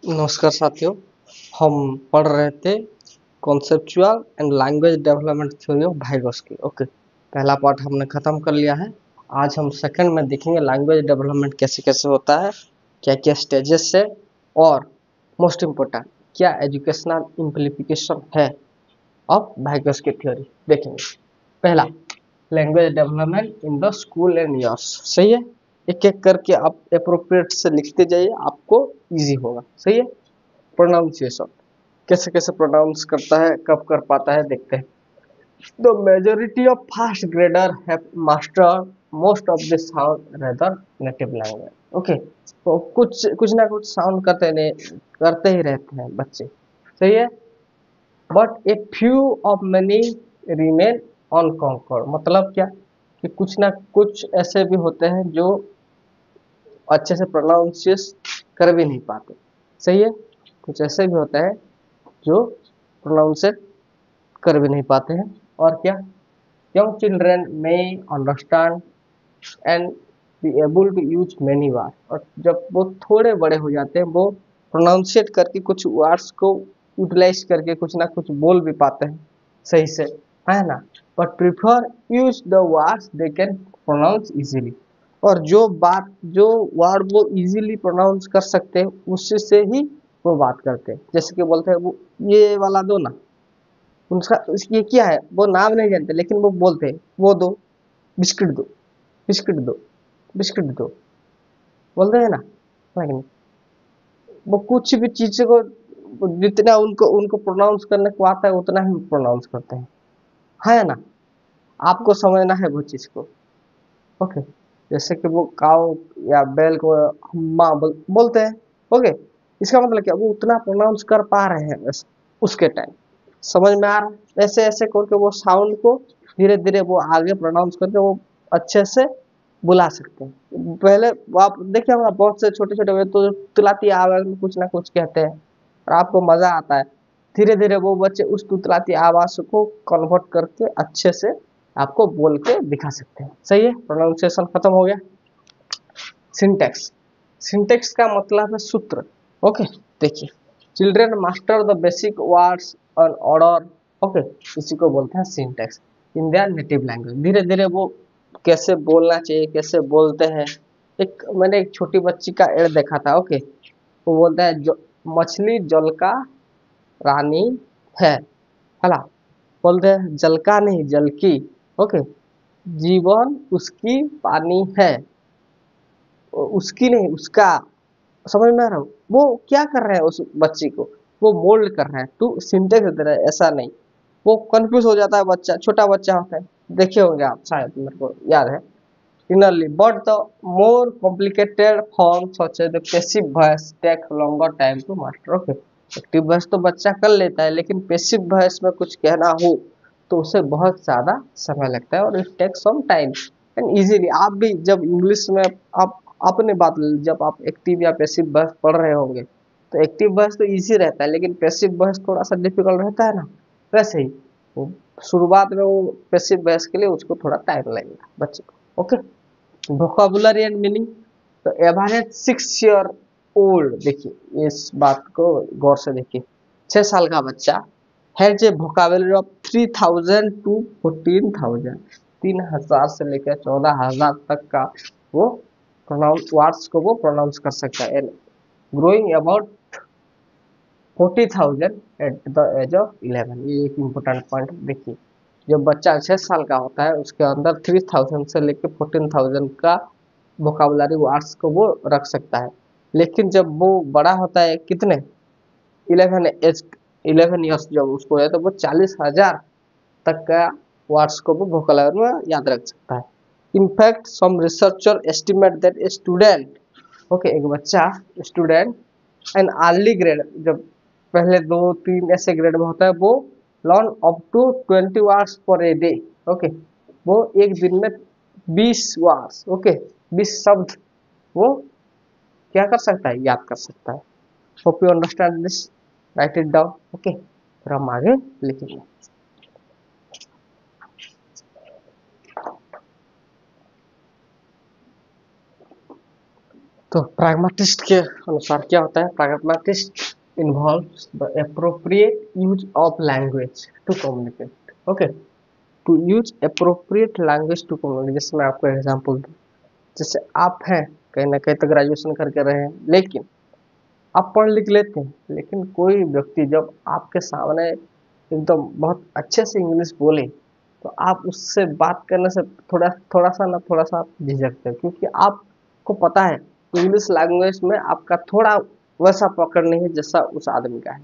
नमस्कार साथियों। हम पढ़ रहे थे conceptual and language development theory of Vygotsky. Okay, पहला पार्ट हमने खत्म कर लिया है। आज हम सेकंड में देखेंगे लैंग्वेज डेवलपमेंट कैसे कैसे होता है, क्या क्या स्टेजेस है और मोस्ट इम्पोर्टेंट क्या एजुकेशनल इम्प्लीकेशन है ऑफ वाइगोत्स्की थ्योरी देखेंगे। पहला, language development in the school and years. सही है, एक एक करके आप अप्रोप्रिएट से लिखते जाइए, आपको इजी होगा। सही है। प्रोनाउंसिएशन कैसे कैसे प्रोनाउंस करता है, कब कर पाता है, देखते हैं। The majority of first grader have master most of the sound rather native language. Okay, तो कुछ कुछ ना कुछ साउंड करते ही रहते हैं बच्चे। सही है। But a few of money remain unconquered. मतलब क्या कि कुछ ना कुछ ऐसे भी होते हैं जो अच्छे से प्रोनाउंसिएस कर भी नहीं पाते। सही है। कुछ ऐसे भी होते हैं जो प्रोनाउंसिएट कर भी नहीं पाते हैं। और क्या, यंग चिल्ड्रेन में understand and be able to use many word. और जब वो थोड़े बड़े हो जाते हैं वो प्रोनाउंसिएट करके कुछ वर्ड्स को यूटिलाइज करके कुछ ना कुछ बोल भी पाते हैं सही से, है ना। But prefer use the words they can pronounce easily. और जो वर्ड वो इजीली प्रोनाउंस कर सकते हैं उससे से ही वो बात करते हैं। जैसे कि बोलते हैं वो ये वाला दो ना, उनका ये क्या है वो नाम नहीं जानते लेकिन वो बोलते हैं वो दो, बिस्किट दो, बिस्किट दो, बिस्किट दो, बोलते हैं ना। लेकिन वो कुछ भी चीज को जितना उनको उनको प्रोनाउंस करने को आता है उतना ही प्रोनाउंस करते हैं, है ना। आपको समझना है वो चीज को। ओके, जैसे कि वो काउ या बैल को माँ बोलते हैं। ओके, इसका मतलब क्या, वो उतना प्रोनाउंस कर पा रहे हैं उसके टाइम। समझ में आ रहा है। ऐसे ऐसे करके वो साउंड को धीरे धीरे वो आगे प्रोनाउंस करके वो अच्छे से बुला सकते हैं। पहले वो आप देखिए होगा बहुत से छोटे छोटे बच्चे तो तुतलाती आवाज में कुछ ना कुछ कहते हैं और आपको मजा आता है। धीरे धीरे वो बच्चे उस तुतलाती आवाज को कन्वर्ट करके अच्छे से आपको बोल के दिखा सकते हैं। सही है, प्रोनाउंसिएशन खत्म हो गया। सिंटेक्स, सिंटेक्स का मतलब है सूत्र। ओके, देखिए, children master the basic words और ऑर्डर। ओके, इसी को बोलते हैं syntax in their native language. धीरे धीरे वो कैसे बोलना चाहिए, कैसे बोलते हैं। मैंने एक छोटी बच्ची का एड देखा था। ओके, वो बोलता है जो मछली जल का रानी है, हला बोलते हैं जल का नहीं जल की। ओके, जीवन उसकी पानी है, उसकी नहीं उसका। समझ में आ रहा हूँ वो क्या कर रहे हैं, उस बच्ची को वो मोल्ड कर रहे हैं टू सिंटेक्स दे रहे हैं। ऐसा नहीं, वो कंफ्यूज हो जाता है बच्चा, छोटा बच्चा होता है, देखे होंगे आप शायद, मेरे को याद है innerly, but the more complicated forms such as the passive voice take longer time to master. Okay, active voice तो बच्चा कर लेता है लेकिन पैसिव वॉइस में कुछ कहना हो तो उसे बहुत ज्यादा समय लगता है और it take some time and easily. आप भी जब इंग्लिश में आप अपने बात जब आप एक्टिव या पैसिव वॉइस पढ़ रहे होंगे तो एक्टिव वॉइस तो इजी रहता है लेकिन पैसिव वॉइस थोड़ा सा डिफिकल्ट रहता है ना। वैसे ही वो शुरुआत में वो पैसिव वॉइस के लिए उसको थोड़ा टाइम लगेगा बच्चे को। ओके, वोकाबुलरी एंड मीनिंग, तो एवरेज 6 ईयर ओल्ड, देखिए इस बात को गौर से देखिए, 6 साल का बच्चा has a vocabulary of 3000 to 14,000, 3,000 से लेकर 14,000 तक का वो प्रोनाउंस वर्ड्स को वो प्रोनाउंस कर सकता है। Growing about 40,000 at the age of 11। ये एक इम्पोर्टेंट पॉइंट देखिए, जब बच्चा 6 साल का होता है उसके अंदर 3,000 से लेकर 14,000 का वोकाबुलरी वर्ड्स को वो रख सकता है। लेकिन जब वो बड़ा होता है कितने 11 ईयर्स जब उसको है तो वो 40,000 तक का वर्ड्स को वो वोकाबुलरी में याद रख सकता है। In fact some researcher estimate that a student, okay, एक बच्चा स्टूडेंट एंड अर्ली ग्रेड, जब पहले 2 3 ऐसे ग्रेड में होता है, वो लर्न अप टू 20 वर्ड्स पर ए डे। ओके, वो एक दिन में 20 वर्ड्स, ओके, 20 शब्द वो क्या कर सकता है, याद कर सकता है। Hope you understand this, right it down. Okay, फिर हम आगे लिखेंगे। तो pragmatist के अनुसार क्या होता है? Pragmatist involves the appropriate use of language to communicate. Okay, to use appropriate language to communicate. जैसे मैं आपको एग्जांपल दूं, जैसे आप हैं कहीं ना कहीं तो ग्रेजुएशन करके रहे हैं, लेकिन आप पढ़ लिख लेते हैं, लेकिन कोई व्यक्ति जब आपके सामने एकदम बहुत अच्छे से इंग्लिश बोले तो आप उससे बात करने से थोड़ा थोड़ा सा आप झिझकते हैं, क्योंकि आपको पता है इंग्लिश लैंग्वेज में आपका थोड़ा वैसा पकड़ नहीं है जैसा उस आदमी का है।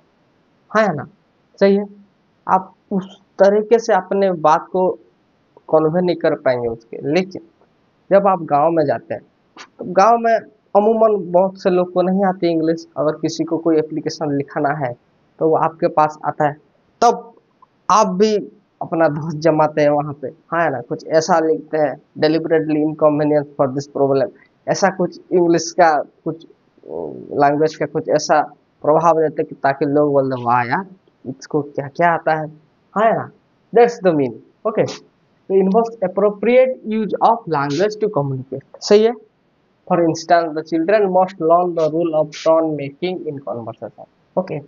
हाँ या ना? सही है। आप उस तरीके से अपने बात को कन्वे नहीं कर पाएंगे उसके। लेकिन जब आप गांव में जाते हैं तो गांव में अमूमन बहुत से लोग को नहीं आती इंग्लिश। अगर किसी को कोई एप्लीकेशन लिखाना है तो वो आपके पास आता है, तब आप भी अपना दोस्त जमाते हैं वहां पे। हाँ है ना? कुछ ऐसा लिखते हैं, deliberately inconvenience for this problem, ऐसा कुछ इंग्लिश का कुछ लैंग्वेज का कुछ ऐसा प्रभाव देते हैं कि ताकि लोग बोल दे वाह यार इसको क्या क्या आता है। हाँ है ना? That's the mean. ओके, तो involves appropriate use of language to communicate. सही है। For instance the children must learn the rule of turn making in conversation. Okay,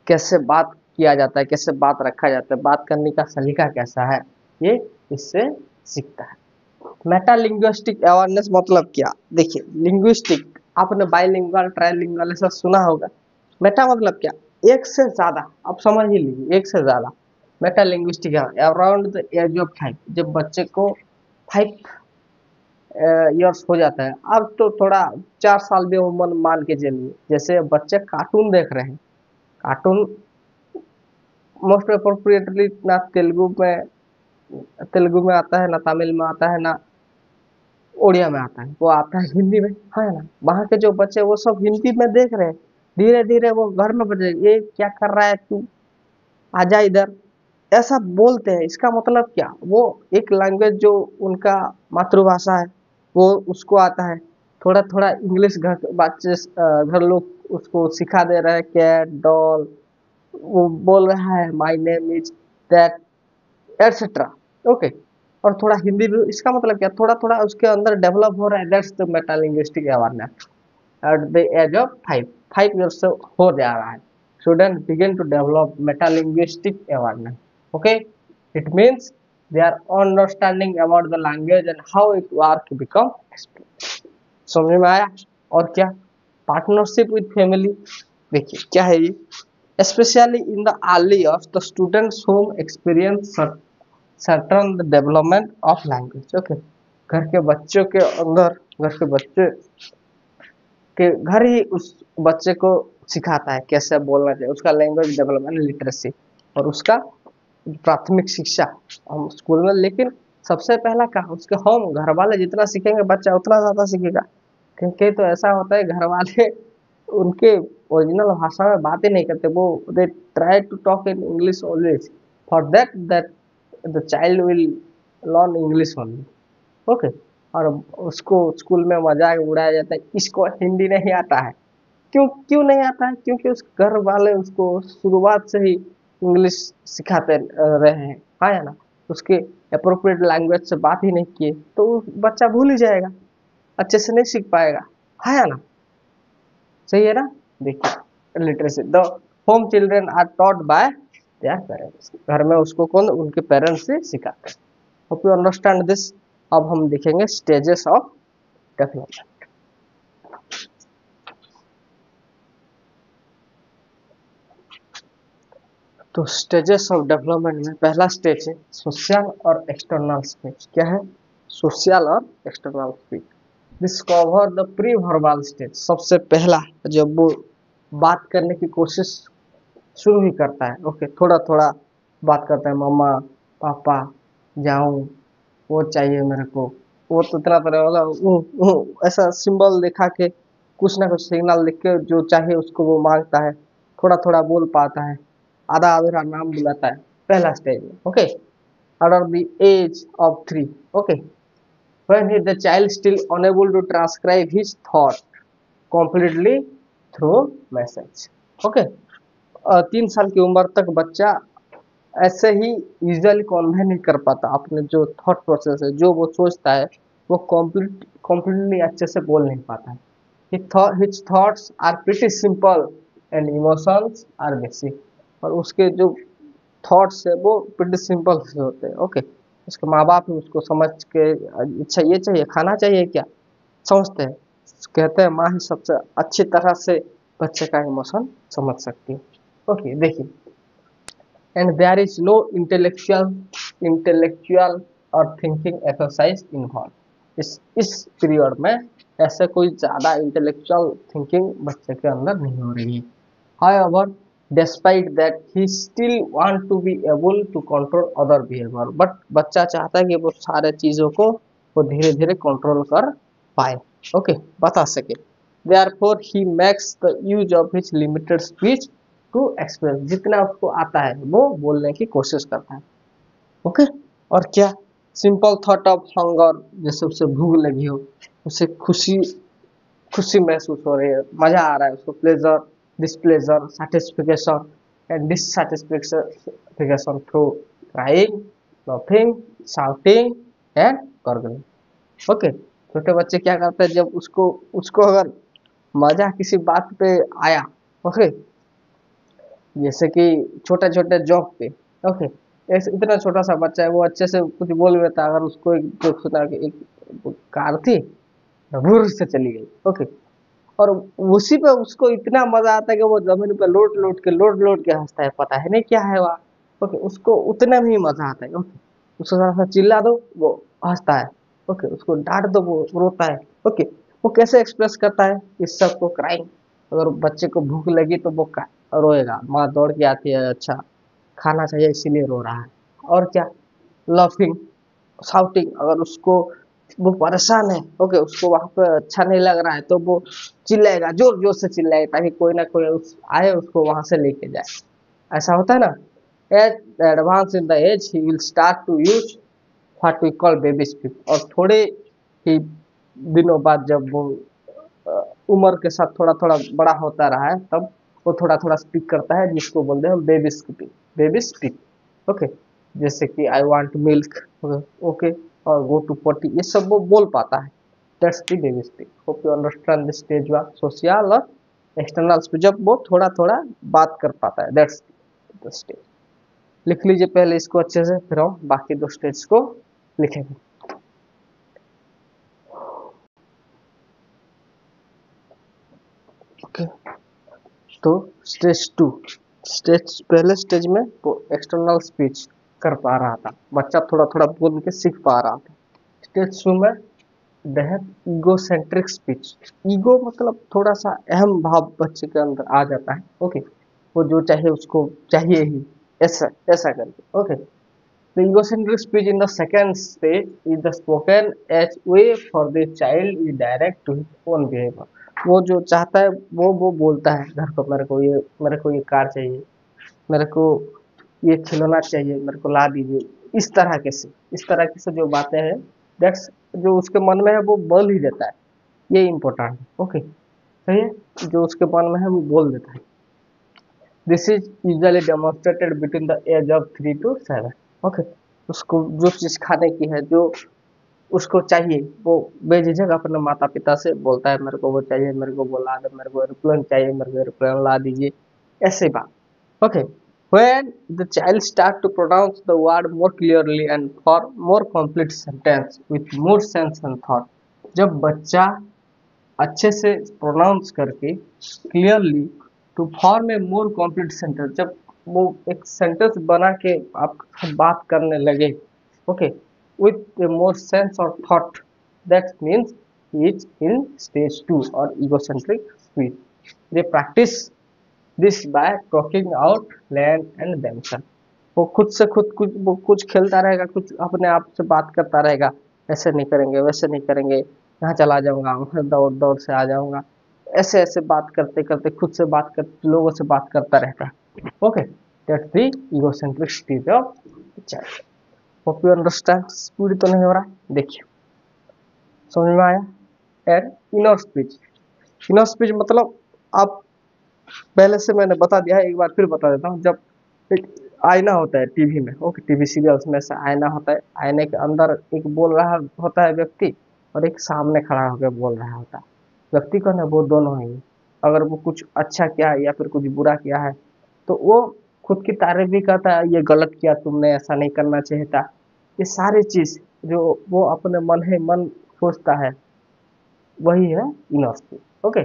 कैसे बात किया जाता है, कैसे बात रखा जाता है, बात करने का सलीका कैसा है, ये इससे सीखता है। मेटा लिंग्विस्टिक अवेयरनेस मतलब क्या? देखिए, लिंग्विस्टिक आपने बाइलिंगुअल ट्राइलिंगुअल ऐसा सुना होगा। मेटा मतलब क्या? एक से ज्यादा। आप समझ ही लीजिए, एक से ज्यादा। Meta linguistic around the age of 5, जब बच्चे को 5 ईयर्स हो जाता है। अब तो थोड़ा 4 साल भी उम्र मान के चलिए। जैसे बच्चे कार्टून देख रहे हैं, कार्टून मोस्ट अप्रोप्रिएटली ना तेलुगु में आता है, ना तमिल में आता है, ना उड़िया में आता है, वो आता है हिंदी में। है ना? वहाँ के जो बच्चे वो सब हिंदी में देख रहे हैं। धीरे धीरे वो घर में बच्चे ये क्या कर रहा है तू, आजा इधर, ऐसा बोलते हैं। इसका मतलब क्या? वो एक लैंग्वेज जो उनका मातृभाषा है वो उसको आता है। थोड़ा थोड़ा इंग्लिश घर बच्चे घर लोग उसको सिखा दे रहे हैं, कैट डॉल, वो बोल रहा है my name is that, etcetera. Okay, और थोड़ा हिंदी भी। इसका मतलब क्या? थोड़ा थोड़ा उसके अंदर डेवलप हो रहा है। That's the metalinguistic awareness at the age of 5 years से हो जा रहा है। Student begin to develop metalinguistic awareness. Okay, it means they are understanding about the language and how it work become explain. समझ में आया? और क्या? Partnership with family. देखिए क्या है ये? especially in the early years the students whom experience certain the development of language. Okay, घर के बच्चों के अंदर, घर के बच्चे के घर ही उस बच्चे को सिखाता है कैसे बोलना चाहिए, उसका लैंग्वेज डेवलपमेंट लिटरेसी और उसका प्राथमिक शिक्षा हम स्कूल में। लेकिन सबसे पहला कहा उसके होम, घर वाले जितना सीखेंगे बच्चा उतना ज्यादा सीखेगा। क्योंकि तो ऐसा होता है घर वाले उनके ओरिजिनल भाषा में बात ही नहीं करते, वो they try to talk in English always, for that the child will learn English only. Okay, और उसको स्कूल में मजाक उड़ाया जाता है इसको हिंदी नहीं आता है। क्यों क्यों नहीं आता है? क्योंकि उस घर वाले उसको शुरुआत से ही इंग्लिश सिखाते रहे हैं। हाँ या ना? उसके अप्रोप्रिएट लैंग्वेज से बात ही नहीं किए तो बच्चा भूल ही जाएगा, अच्छे से नहीं सीख पाएगा। है या ना? सही है ना? देखिए, literacy the home children are taught by their parents. घर में उसको कौन? उनके पेरेंट्स से सिखाते हैं। Hope you understand this. अब हम देखेंगे स्टेजेस ऑफ डेवलपमेंट। तो स्टेजेस ऑफ डेवलपमेंट में पहला स्टेज है सोशल और एक्सटर्नल स्टेज। क्या है? सोशल और external stage. Discover the pre verbal stage. सबसे पहला जब वो बात करने की कोशिश शुरू ही करता है। ओके, थोड़ा थोड़ा बात करता है, मम्मा पापा जाऊं, वो चाहिए मेरे को, वो तो इतना तरह वाला ऐसा सिंबल दिखा के कुछ ना कुछ सिग्नल लिख के जो चाहिए उसको वो मांगता है। थोड़ा थोड़ा बोल पाता है, आधा आधा नाम बुलाता है पहला स्टेज में। Okay, under the age of 3. Okay, when the child still unable to transcribe his thought completely through message. Okay, 3 साल की उम्र तक बच्चा ऐसे ही इजिली कन्वे नहीं कर पाता अपने जो थॉट प्रोसेस है, जो वो सोचता है वो कॉम्प्लीटली अच्छे से बोल नहीं पाता है। His thoughts are pretty simple and emotions are basic। और उसके जो थॉट्स है वो pretty simple से होते हैं। ओके, उसके माँ बाप भी उसको समझ के अच्छा ये चाहिए खाना चाहिए क्या समझते हैं। कहते हैं माँ ही सबसे अच्छी तरह से बच्चे का इमोशन समझ सकती है। ओके देखिए, and there is no intellectual और थिंकिंग एक्सरसाइज इन्वॉल्व। इस पीरियड में ऐसे कोई ज़्यादा इंटेलेक्चुअल थिंकिंग बच्चे के अंदर नहीं हो रही है। However, despite that, he still want to be able to control other behavior। But बच्चा चाहता है कि वो सारे चीज़ों को वो धीरे धीरे कंट्रोल कर पाए। ओके, बता सके। Therefore, he makes the use of his limited speech to express। जितना उसको आता है वो बोलने की कोशिश करता है। ओके, और क्या सिंपल थॉट ऑफ हंगर, जैसे उसे भूख लगी हो, उसे खुशी खुशी महसूस हो रही है, मजा आ रहा है उसको, pleasure, displeasure, satisfaction and dissatisfaction through crying, laughing, shouting and gurgling। Okay, छोटे बच्चे क्या करते हैं जब उसको उसको अगर मजा किसी बात पे आया, ओके, जैसे कि छोटे छोटे जॉब पे, ओके, ऐसे इतना छोटा सा बच्चा है वो अच्छे से कुछ बोल लेता है। अगर उसको एक जोक सुना कि एक कार थी भूर से चली गई, ओके, और उसी पे उसको इतना मजा आता है कि वो जमीन पे लोट लोट के हंसता है, पता है नहीं क्या है वहाँ। ओके, उसको उतना भी मजा आता है। ओके, उसको थोड़ा सा चिल्ला दो वो हंसता है। ओके, उसको डांट दो वो रोता है। ओके, वो कैसे एक्सप्रेस करता है इस सब को? क्राइंग। अगर बच्चे को भूख लगी तो वो रोएगा, माँ दौड़ के आती है, अच्छा खाना चाहिए इसीलिए रो रहा है। और क्या, लाफिंग, शाउटिंग, अगर उसको वो परेशान है, ओके, उसको वहां पे अच्छा नहीं लग रहा है तो वो चिल्लाएगा, जोर जोर से चिल्लाएगा ताकि कोई ना कोई आए उसको वहां से लेके जाए। ऐसा होता है ना। As advance in the age he will start to use what we call baby speak. और थोड़े ही दिनों बाद जब वो उम्र के साथ थोड़ा थोड़ा बड़ा होता रहा है तब वो थोड़ा थोड़ा स्पीक करता है, जिसको बोलते हैं baby speak. Baby speak, okay, जैसे कि आई वांट मिल्क, ओके, और गो टू पॉटी, ये सब वो बोल पाता है। That's the baby speak. Hope you understand the stage one social और एक्सटर्नल स्पीच, जब वो थोड़ा थोड़ा बात कर पाता है, दैट्स द स्टेज। लिख लीजिए पहले इसको अच्छे से, फिर हम बाकी दो स्टेज को लिखेंगे। ओके, तो स्टेज टू, स्टेज पहले स्टेज में वो एक्सटर्नल स्पीच कर पा रहा था, बच्चा थोड़ा थोड़ा बोल के सीख पा रहा था। स्टेज टू में they have egocentric speech. Ego मतलब थोड़ा सा अहम भाव बच्चे के अंदर आ जाता है। ओके, वो जो चाहे उसको चाहिए ही, ऐसा ऐसा करके। Okay, the egocentric speech in the second stage is the spoken as way for the child is direct to his own behavior। वो जो चाहता है वो बोलता है घर को, मेरे को ये कार चाहिए, मेरे को ये खिलौना चाहिए, मेरे को ला दीजिए, इस तरह के से जो बातें हैं, दैट्स जो उसके मन में है वो बोल ही देता है। ये इम्पोर्टेंट है। ओके, सही है, जो उसके मन में है वो बोल देता है। This is usually demonstrated between the age of 3 to 7। Okay, उसको जो चीज खाने की है, जो उसको चाहिए, वो बेझिझक अपने माता पिता से बोलता है, मेरे को वो चाहिए, मेरे को वो ला दो, मेरे को एरोप्लेन चाहिए, मेरे को एरोप्लेन ला दीजिए, ऐसे बात। Okay, when the child start to pronounce the word more clearly and for more complete sentence with more sense and thought। जब बच्चा अच्छे से प्रोनाउंस करके clearly to form a more complete sentence, जब वो एक सेंटेंस बना के आप बात करने लगे, okay, with a more sense और thought, that means is in stage two और egocentric speech. They practice this by talking out loud and themself. वो खुद से खुद कुछ खेलता रहेगा, कुछ अपने आप से बात करता रहेगा, ऐसे नहीं करेंगे, वैसे नहीं करेंगे, यहाँ चला जाऊंगा, वहाँ दौड़ दौड़ से आ जाऊंगा, ऐसे ऐसे बात करते करते खुद से बात कर लोगों से बात करता रहता है। Okay, that's the egocentric stage of child. Hope you understand. Speed तो नहीं हो रहा है, देखिए समझ में आया। And inner speech, inner speech मतलब आप पहले से मैंने बता दिया है, एक बार फिर बता देता हूँ। जब एक आईना होता है टीवी में, ओके, टीवी सीरियल्स में से आईना होता है, आईने के अंदर एक बोल रहा होता है व्यक्ति, और एक सामने खड़ा होकर बोल रहा होता है। व्यक्ति कौन है? वो दोनों ही। अगर वो कुछ अच्छा किया है या फिर कुछ बुरा किया है तो वो खुद की तारीफ भी करता है, ये गलत किया तुमने, ऐसा नहीं करना चाहिए था। ये सारी चीज जो वो अपने मन है मन सोचता है, वही है इनर स्पीच। ओके।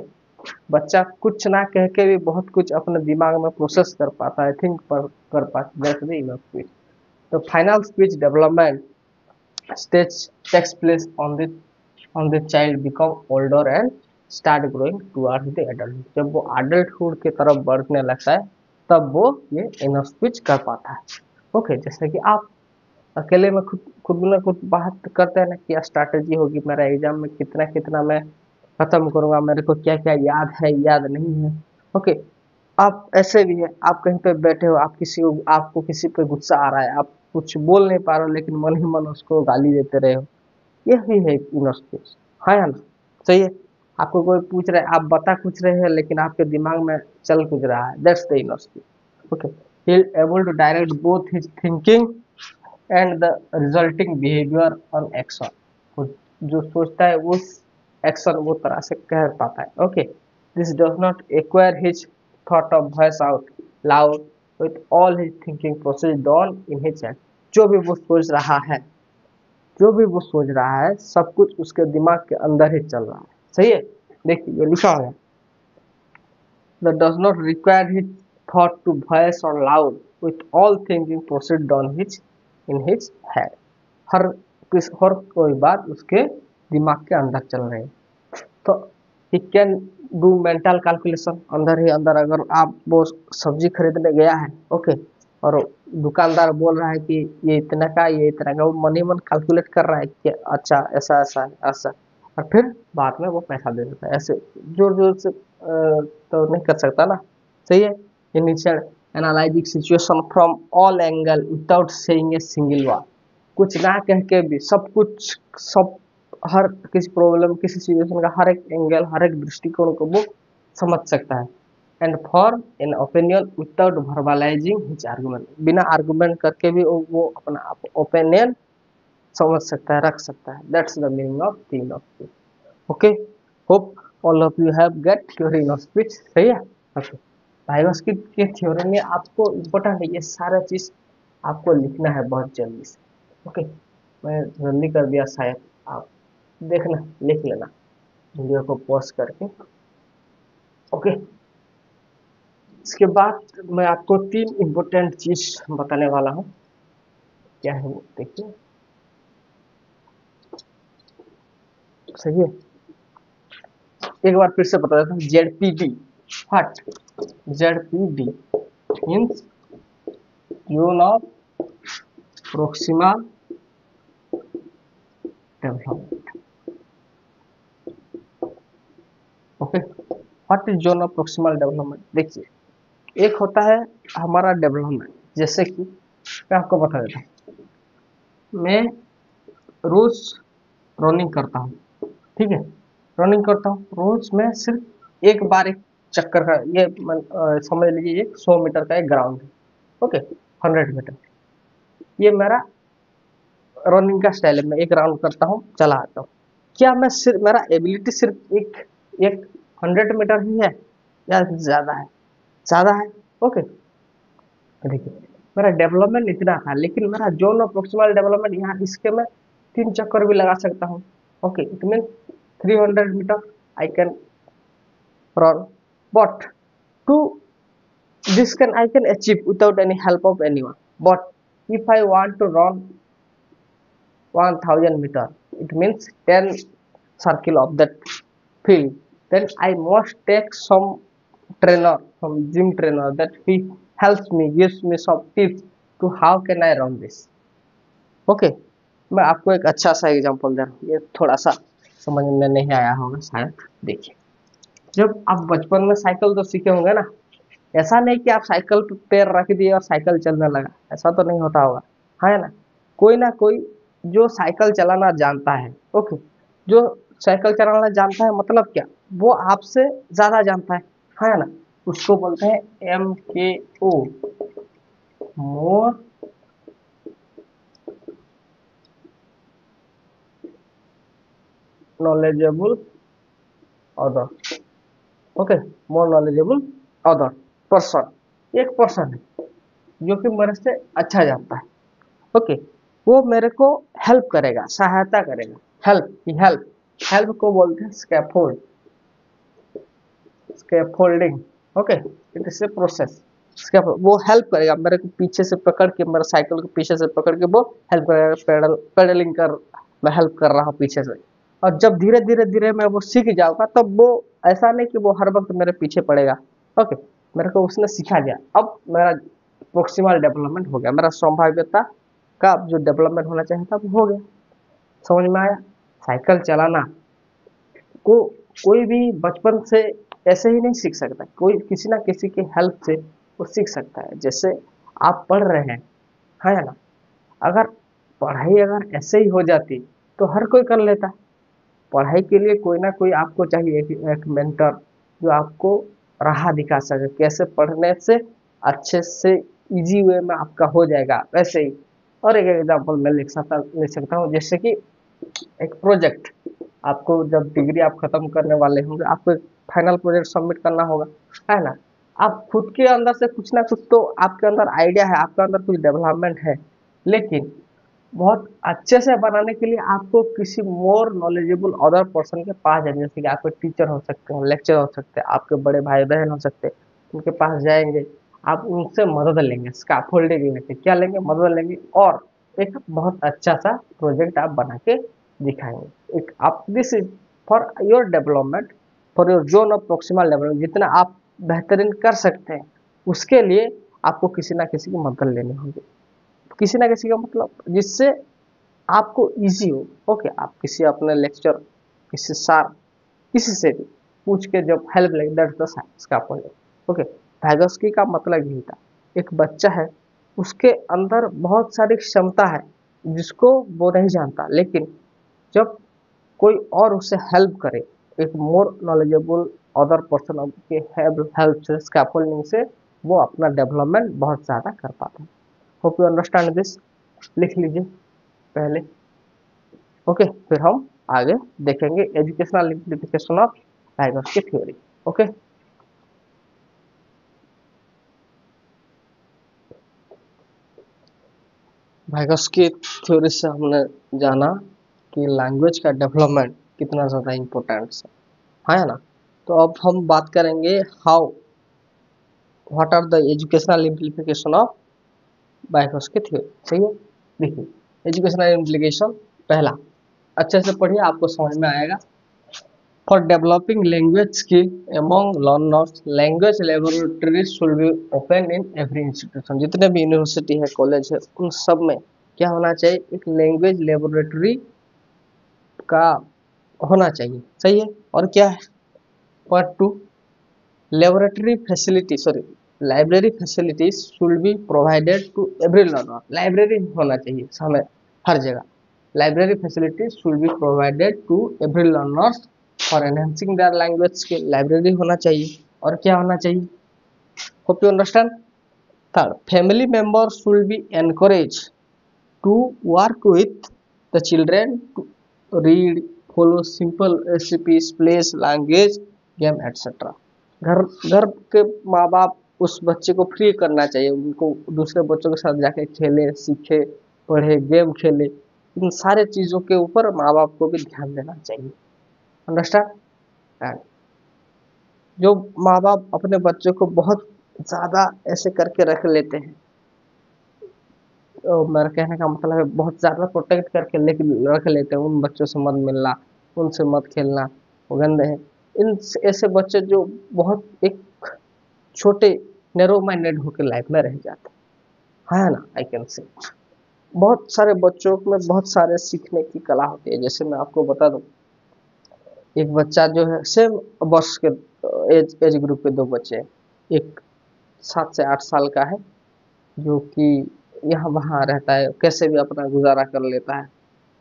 बच्चा कुछ ना कह के भी बहुत कुछ अपने दिमाग में प्रोसेस कर पाता है, थिंक पर कर पाता है, दैट्स द इनर स्पीच। तो final speech development stage takes place on the child become older and start growing towards the adult। जब वो adulthood की तरफ बढ़ने लगता है तब वो ये इनर स्पीच कर पाता है। ओके। जैसे कि आप अकेले में खुद खुद में खुद बात करते हैं ना, क्या स्ट्रैटेजी होगी, मेरा एग्जाम में कितना कितना मैं खत्म करूंगा, मेरे को क्या क्या याद है याद नहीं है। ओके। आप ऐसे भी है, आप कहीं पे बैठे हो, आप किसी को आपको किसी पे गुस्सा आ रहा है, आप कुछ बोल नहीं पा रहे हो लेकिन मन ही मन उसको गाली देते रहे हो, यही है इनर स्पेस। हाँ या ना? सही है। आपको कोई पूछ रहा है, आप बता कुछ रहे हैं लेकिन आपके दिमाग में चल कुछ रहा है, that's the inner space. Okay. He is able to direct both his thinking and the resulting behaviour on action. जो सोचता है उस एक्शन वो तरह से कह पाता है। Okay. This does not acquire his thought of voice out loud with all his thinking process done in his head. जो भी वो सोच रहा है, जो भी वो सोच रहा है सब कुछ उसके दिमाग के अंदर ही चल रहा है। सही है। देखिए ये लिखा हुआ है, that does not require his thought to voice or loud with all thinking proceed on his in his head। हर कोई बात उसके दिमाग के अंदर चल रही है। तो he can do mental calculation अंदर ही अंदर। अगर आप वो सब्जी खरीदने गया है, ओके, और दुकानदार बोल रहा है कि ये इतना का ये इतना का, वो मन ही मन कैलकुलेट कर रहा है कि अच्छा ऐसा ऐसा है ऐसा, और फिर बाद में वो पैसा दे देता है। ऐसे जोर जोर से तो नहीं कर सकता ना। सही है। Initial analysing situation from all angle without saying a single word. कुछ ना कह के भी सब कुछ, सब हर किसी प्रॉब्लम किसी सिचुएशन का हर एक एंगल हर एक दृष्टिकोण को वो समझ सकता है। And form an opinion without verbalising his argument. बिना आर्गुमेंट करके भी वो अपना ओपिनियन समझ सकता है, रख सकता है। दैट्स द मीनिंग ऑफ तीन of speech. Okay. Hope all of you have get your in of speech. सही है। ओके। वाइगोस्की के थ्योरी में आपको इम्पोर्टेंट है ये सारा चीज आपको लिखना है बहुत जल्दी से। ओके। मैं जल्दी कर दिया शायद, आप देखना, लिख लेना वीडियो को पॉज करके। ओके। इसके बाद मैं आपको तीन इम्पोर्टेंट चीज बताने वाला हूँ। क्या है वो देखिए। सही है। एक बार फिर से बता देता हूँ। ZPD what? ZPD means zone of proximal development. Okay. What is zone of proximal development? देखिए, एक होता है हमारा डेवलपमेंट, जैसे कि मैं आपको बता देता हूँ। मैं रोज रनिंग करता हूँ, ठीक है, रनिंग करता हूँ रोज। मैं सिर्फ एक बार एक चक्कर का ये समझ लीजिए, एक 100 मीटर का एक ग्राउंड है। ओके। 100 मीटर, ये मेरा रनिंग का स्टाइल है। मैं एक राउंड करता हूँ, चला आता हूँ। क्या मैं सिर्फ मेरा एबिलिटी सिर्फ एक एक 100 मीटर ही है या ज्यादा है? ज्यादा है। ओके। देखिए, मेरा डेवलपमेंट इतना था लेकिन मेरा जोन ऑफ प्रोक्सिमल डेवलपमेंट यहाँ इसके मैं 3 चक्कर भी लगा सकता हूँ। Okay. It mean 300 metre I can run, but to this can I can achieve without any help of anyone. But if I want to run 1000 meter, it means 10 circle of that field, then I must take some trainer, some gym trainer, that he helps me, gives me some tips to how can I run this. Okay. मैं आपको एक अच्छा सा example दे रहा हूँ, ये थोड़ा सा समझ में नहीं आया होगा शायद। देखिए, जब आप बचपन में साइकिल तो सीखे होंगे ना, ऐसा नहीं कि आप साइकिल पे पैर रख दिए और साइकिल चलने लगा, ऐसा तो नहीं होता होगा, है ना कोई जो साइकिल चलाना जानता है। ओके। जो साइकिल चलाना जानता है मतलब क्या, वो आपसे ज्यादा जानता है ना, उसको बोलते हैं MKO, मोर knowledgeable other, okay, more knowledgeable other person, एक पर्सन है जो कि मेरे से अच्छा जानता है, ओके, वो मेरे को हेल्प करेगा, सहायता करेगा, हेल्प हेल्प को बोलते हैं scaffold, scaffolding, okay, it is a process. वो हेल्प करेगा मेरे को, पीछे से पकड़ के, मेरे साइकिल को पीछे से पकड़ के वो हेल्प करेगा, पेडलिंग कर, मैं हेल्प कर रहा हूँ पीछे से। और जब धीरे धीरे धीरे मैं वो सीख जाऊंगा तब वो, ऐसा नहीं कि वो हर वक्त मेरे पीछे पड़ेगा, ओके, मेरे को उसने सिखा दिया, अब मेरा प्रोक्सिमल डेवलपमेंट हो गया, मेरा संभाव्यता का जो डेवलपमेंट होना चाहिए था वो हो गया। समझ में आया? साइकिल चलाना को कोई भी बचपन से ऐसे ही नहीं सीख सकता, कोई किसी ना किसी की हेल्प से वो सीख सकता है। जैसे आप पढ़ रहे हैं, है ना, अगर पढ़ाई अगर ऐसे ही हो जाती तो हर कोई कर लेता। पढ़ाई के लिए कोई ना कोई आपको चाहिए, एक मेंटर जो आपको राह दिखा सके, कैसे पढ़ने से अच्छे से इजी वे में आपका हो जाएगा वैसे ही। और एक एग्जांपल मैं लिख सकता हूँ, जैसे कि एक प्रोजेक्ट, आपको जब डिग्री आप खत्म करने वाले होंगे, आपको एक फाइनल प्रोजेक्ट सबमिट करना होगा, है ना, आप खुद के अंदर से कुछ ना कुछ तो आपके अंदर आइडिया है, आपके अंदर कुछ डेवलपमेंट है, लेकिन बहुत अच्छे से बनाने के लिए आपको किसी मोर नॉलेजेबल अदर पर्सन के पास जाएंगे, जैसे कि आपके टीचर हो सकते हैं, लेक्चर हो सकते हैं, आपके बड़े भाई बहन हो सकते हैं, उनके पास जाएंगे, आप उनसे मदद लेंगे, स्कैफोल्डिंग लेंगे, क्या लेंगे, मदद लेंगे, और एक बहुत अच्छा सा प्रोजेक्ट आप बना के दिखाएंगे। एक आप, this is for your development, for your zone of proximal development, जितना आप बेहतरीन कर सकते हैं उसके लिए आपको किसी ना किसी की मदद लेनी होगी, किसी ना किसी का मतलब जिससे आपको इजी हो, ओके, आप किसी अपने लेक्चर, किसी सार, किसी से भी पूछ के जब हेल्प लेंगे, दैट्स द साइंस का पॉइंट, ओके। वाइगोस्की का मतलब यही था, एक बच्चा है, उसके अंदर बहुत सारी क्षमता है जिसको वो नहीं जानता, लेकिन जब कोई और उसे हेल्प करे, एक मोर नॉलेजेबल अदर पर्सन के हेल्प से, स्कैफोल्डिंग से, वो अपना डेवलपमेंट बहुत ज़्यादा कर पाता है। होप यू अंडरस्टैंड दिस, लिख लीजिए पहले, ओके, फिर हम आगे देखेंगे educational implication of Vygotsky theory, okay. Vygotsky theory से हमने जाना कि लैंग्वेज का डेवलपमेंट कितना ज़्यादा इम्पोर्टेंट है ना। तो अब हम बात करेंगे how, what are the educational implication of Vygotsky theory, सही है। देखिए, एजुकेशनल इम्प्लीकेशन, पहला, अच्छे से पढ़िए, आपको समझ में आएगा। For developing language skill among learners, language laboratories should be open in every institution। जितने भी यूनिवर्सिटी है, कॉलेज है, उन सब में क्या होना चाहिए, एक लैंग्वेज लेबोरेटरी का होना चाहिए, सही है। और क्या है, part two, laboratory facility, sorry, library facilities should be provided to every learner. Library होना चाहिए समय, हर जगह library facilities should be provided to every learners for enhancing their language skill. Library होना चाहिए, और क्या होना चाहिए, hope you understand. Third, family members should be encourage to work with the children to read, follow simple recipes, place language game etcetera. घर घर के माँ बाप उस बच्चे को फ्री करना चाहिए, उनको दूसरे बच्चों के साथ जाके खेले, सीखे, पढ़े, गेम खेले, इन सारे चीज़ों के ऊपर माँ बाप को भी ध्यान देना चाहिए, अंडरस्टैंड। एंड जो माँ बाप अपने बच्चों को बहुत ज़्यादा ऐसे करके रख लेते हैं, तो मेरा कहने का मतलब है बहुत ज़्यादा प्रोटेक्ट करके रख लेते हैं, उन बच्चों से मत मिलना, उनसे मत खेलना, वो गंदे हैं। इन ऐसे बच्चे जो बहुत एक छोटे नैरो माइंडेड होकर लाइफ में रह जाते हैं, है ना, आई कैन से। बहुत सारे बच्चों में बहुत सारे सीखने की कला होती है। जैसे मैं आपको बता दूं, एक बच्चा जो है, सेम वर्ष के एज ग्रुप के दो बच्चे हैं, एक 7 से 8 साल का है जो कि यहाँ वहाँ रहता है, कैसे भी अपना गुजारा कर लेता है,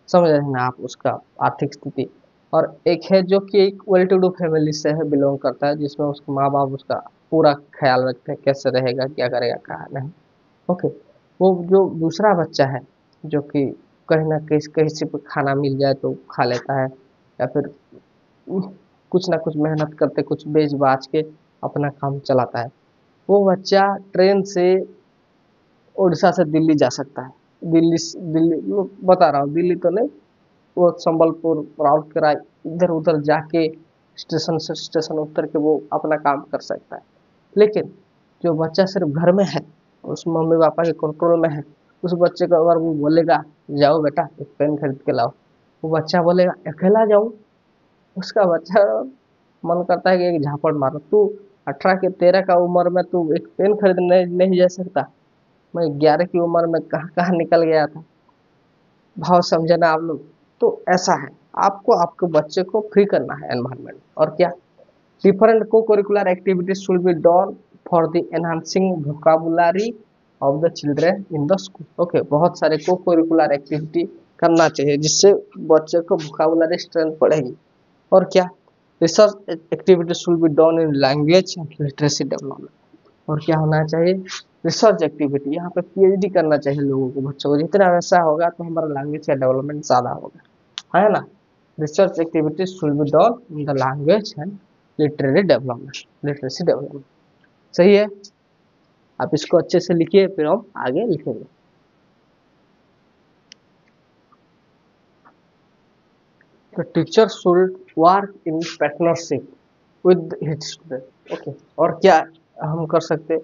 समझ रहे हैं ना आप उसका आर्थिक स्थिति। और एक है जो कि एक वेल टू डू फैमिली से है, बिलोंग करता है, जिसमें उसके माँ बाप उसका पूरा ख्याल रखते हैं, कैसे रहेगा, क्या करेगा, क्या नहीं, ओके। वो जो दूसरा बच्चा है जो कि कहीं ना कहीं कहीं से भी खाना मिल जाए तो खा लेता है, या फिर कुछ ना कुछ मेहनत करते, कुछ बेच बाच के अपना काम चलाता है। वो बच्चा ट्रेन से उड़ीसा से दिल्ली जा सकता है। दिल्ली बता रहा हूँ, दिल्ली तो नहीं, वो संबलपुर, राउरकेला, इधर उधर जाके स्टेशन से स्टेशन उतर के वो अपना काम कर सकता है। लेकिन जो बच्चा सिर्फ घर में है, उस मम्मी पापा के कंट्रोल में है, उस बच्चे को अगर वो बोलेगा जाओ बेटा एक पेन खरीद के लाओ, वो बच्चा बोलेगा अकेला जाऊं? उसका बच्चा मन करता है कि एक झापड़ मारो। तू 18 के 13 का उम्र में तू एक पेन खरीदने नहीं जा सकता? मैं 11 की उम्र में कहाँ कहाँ निकल गया था। भाव समझे ना आप लोग? तो ऐसा है, आपको आपके बच्चे को फ्री करना है एनवायरनमेंट। और क्या, डिफरेंट को curricular activities should be done for the enhancing vocabulary of the children in the school. Okay, बहुत सारे को करिकुलर एक्टिविटी करना चाहिए जिससे बच्चे को वोकाबुलरी स्ट्रेंथ बढ़ेगी। और क्या, research activities should be done in language and literacy development. और क्या होना चाहिए, रिसर्च एक्टिविटी, यहाँ पे पीएचडी करना चाहिए लोगों को, बच्चों को। जितना वैसा होगा तो हमारा लैंग्वेज का डेवलपमेंट ज़्यादा होगा, है ना। Research activities should be done in the language and literary development, literacy development. सही है, आप इसको अच्छे से लिखिए, फिर हम आगे लिखेंगे। तो teacher should work in partnership with his student. Okay, और क्या हम कर सकते,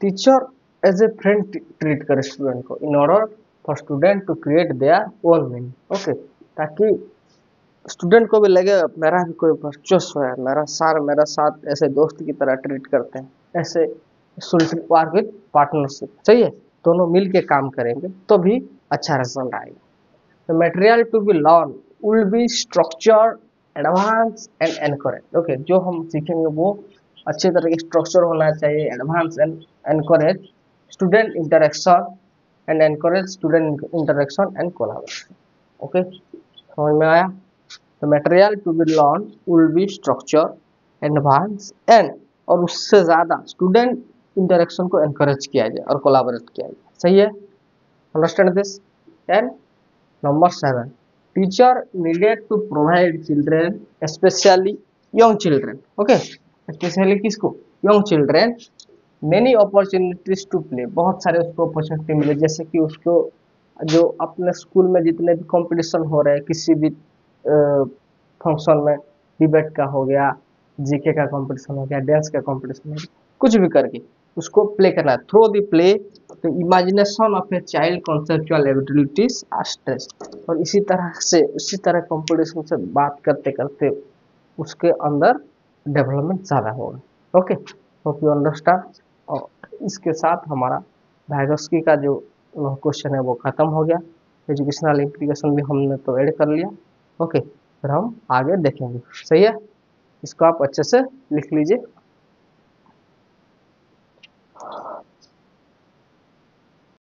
teacher as a friend treat करे स्टूडेंट को in order for student to create their own meaning. Okay, ताकि स्टूडेंट को भी लगे मेरा भी कोई वर्चस्व है, मेरा सार मेरा साथ ऐसे दोस्त की तरह ट्रीट करते हैं, ऐसे वर्क विद पार्टनरशिप। सही है, दोनों मिल के काम करेंगे तो भी अच्छा रिजल्ट आएगा। The material to be learn will be structure, advance and encourage. Okay, जो हम सीखेंगे वो अच्छे तरह के स्ट्रक्चर होना चाहिए, advance and encourage student interaction and encourage student interaction and collaboration. Okay, समझ में आया? The material to be learn will be structure, advance and, और उससे ज़्यादा स्टूडेंट इंटरेक्शन को एनकरेज किया जाए और कोलैबोरेट किया जाए। सही है, understand this. And number 7, teacher needed to provide children, especially young children, okay, especially किसको, young children, many opportunities to play, बहुत सारे उसको अपॉर्चुनिटी मिले, जैसे कि उसको जो अपने स्कूल में जितने भी कंपटीशन हो रहे हैं, किसी भी फंक्शन में, डिबेट का हो गया, जीके का कंपटीशन हो गया, डांस का कंपटीशन हो गया, कुछ भी करके उसको प्ले करना है। Through the play the imagination of a child conceptual abilities are stress. और इसी तरह कंपटीशन से बात करते करते उसके अंदर डेवलपमेंट ज़्यादा होगा। Okay, hope you understand. और इसके साथ हमारा वाइगोत्स्की का जो क्वेश्चन है वो ख़त्म हो गया। एजुकेशनल इम्प्लीकेशन भी हमने तो ऐड कर लिया। ओके, फिर हम आगे देखेंगे। सही है, इसको आप अच्छे से लिख लीजिए।